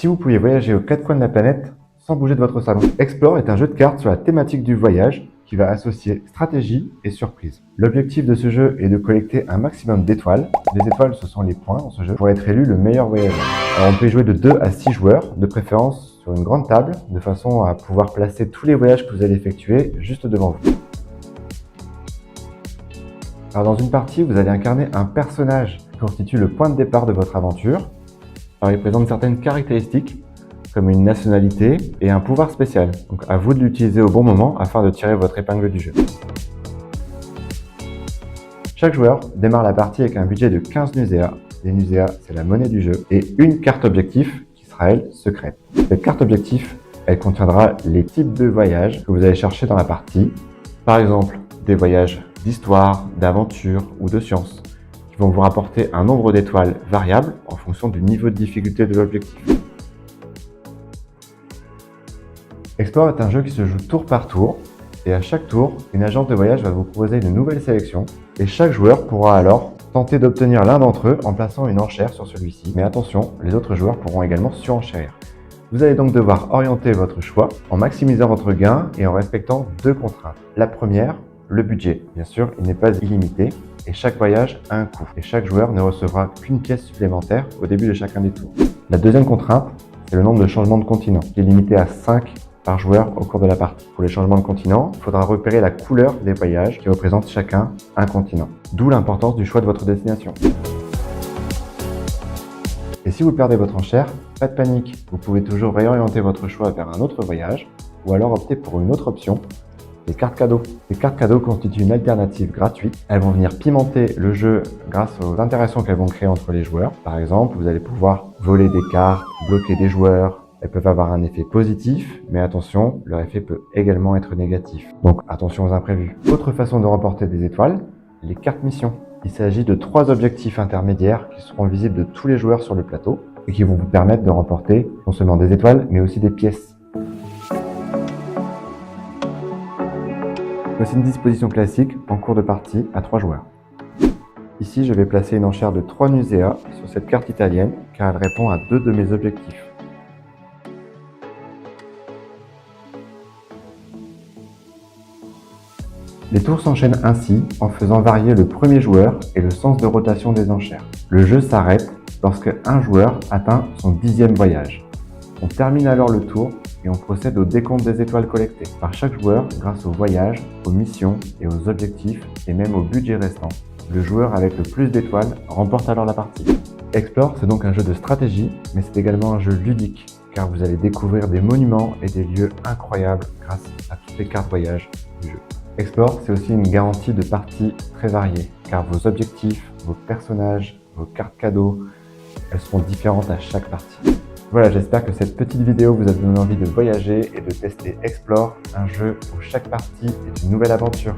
si vous pouviez voyager aux quatre coins de la planète sans bouger de votre salon. Explore est un jeu de cartes sur la thématique du voyage qui va associer stratégie et surprise. L'objectif de ce jeu est de collecter un maximum d'étoiles. Les étoiles, ce sont les points dans ce jeu pour être élu le meilleur voyageur. Alors on peut y jouer de 2 à 6 joueurs, de préférence sur une grande table, de façon à pouvoir placer tous les voyages que vous allez effectuer juste devant vous. Alors dans une partie, vous allez incarner un personnage qui constitue le point de départ de votre aventure. Alors il présente certaines caractéristiques, comme une nationalité et un pouvoir spécial. Donc à vous de l'utiliser au bon moment afin de tirer votre épingle du jeu. Chaque joueur démarre la partie avec un budget de 15 nuséas. Les nuséas, c'est la monnaie du jeu, et une carte objectif qui sera, elle, secrète. Cette carte objectif, elle contiendra les types de voyages que vous allez chercher dans la partie. Par exemple, des voyages d'histoire, d'aventure ou de science, qui vont vous rapporter un nombre d'étoiles variable en fonction du niveau de difficulté de l'objectif. Explore est un jeu qui se joue tour par tour, et à chaque tour, une agence de voyage va vous proposer une nouvelle sélection, et chaque joueur pourra alors tenter d'obtenir l'un d'entre eux en plaçant une enchère sur celui-ci. Mais attention, les autres joueurs pourront également surenchérir. Vous allez donc devoir orienter votre choix en maximisant votre gain et en respectant 2 contraintes. La première, le budget. Bien sûr, il n'est pas illimité, et chaque voyage a un coût, et chaque joueur ne recevra qu'une pièce supplémentaire au début de chacun des tours. La deuxième contrainte, c'est le nombre de changements de continent, qui est limité à 5 par joueur au cours de la partie. Pour les changements de continent, il faudra repérer la couleur des voyages qui représentent chacun un continent. D'où l'importance du choix de votre destination. Et si vous perdez votre enchère, pas de panique, vous pouvez toujours réorienter votre choix vers un autre voyage ou alors opter pour une autre option, les cartes cadeaux. Les cartes cadeaux constituent une alternative gratuite. Elles vont venir pimenter le jeu grâce aux interactions qu'elles vont créer entre les joueurs. Par exemple, vous allez pouvoir voler des cartes, bloquer des joueurs. Elles peuvent avoir un effet positif, mais attention, leur effet peut également être négatif. Donc attention aux imprévus. Autre façon de remporter des étoiles, les cartes missions. Il s'agit de 3 objectifs intermédiaires qui seront visibles de tous les joueurs sur le plateau et qui vont vous permettre de remporter non seulement des étoiles, mais aussi des pièces. Voici une disposition classique en cours de partie à 3 joueurs. Ici, je vais placer une enchère de 3 nuséas sur cette carte italienne car elle répond à 2 de mes objectifs. Les tours s'enchaînent ainsi en faisant varier le premier joueur et le sens de rotation des enchères. Le jeu s'arrête lorsque un joueur atteint son 10e voyage. On termine alors le tour et on procède au décompte des étoiles collectées par chaque joueur grâce aux voyages, aux missions et aux objectifs et même au budget restant. Le joueur avec le plus d'étoiles remporte alors la partie. Explore, c'est donc un jeu de stratégie, mais c'est également un jeu ludique car vous allez découvrir des monuments et des lieux incroyables grâce à toutes les cartes voyage du jeu. Explore, c'est aussi une garantie de parties très variée, car vos objectifs, vos personnages, vos cartes cadeaux, elles seront différentes à chaque partie. Voilà, j'espère que cette petite vidéo vous a donné envie de voyager et de tester Explore, un jeu où chaque partie est une nouvelle aventure.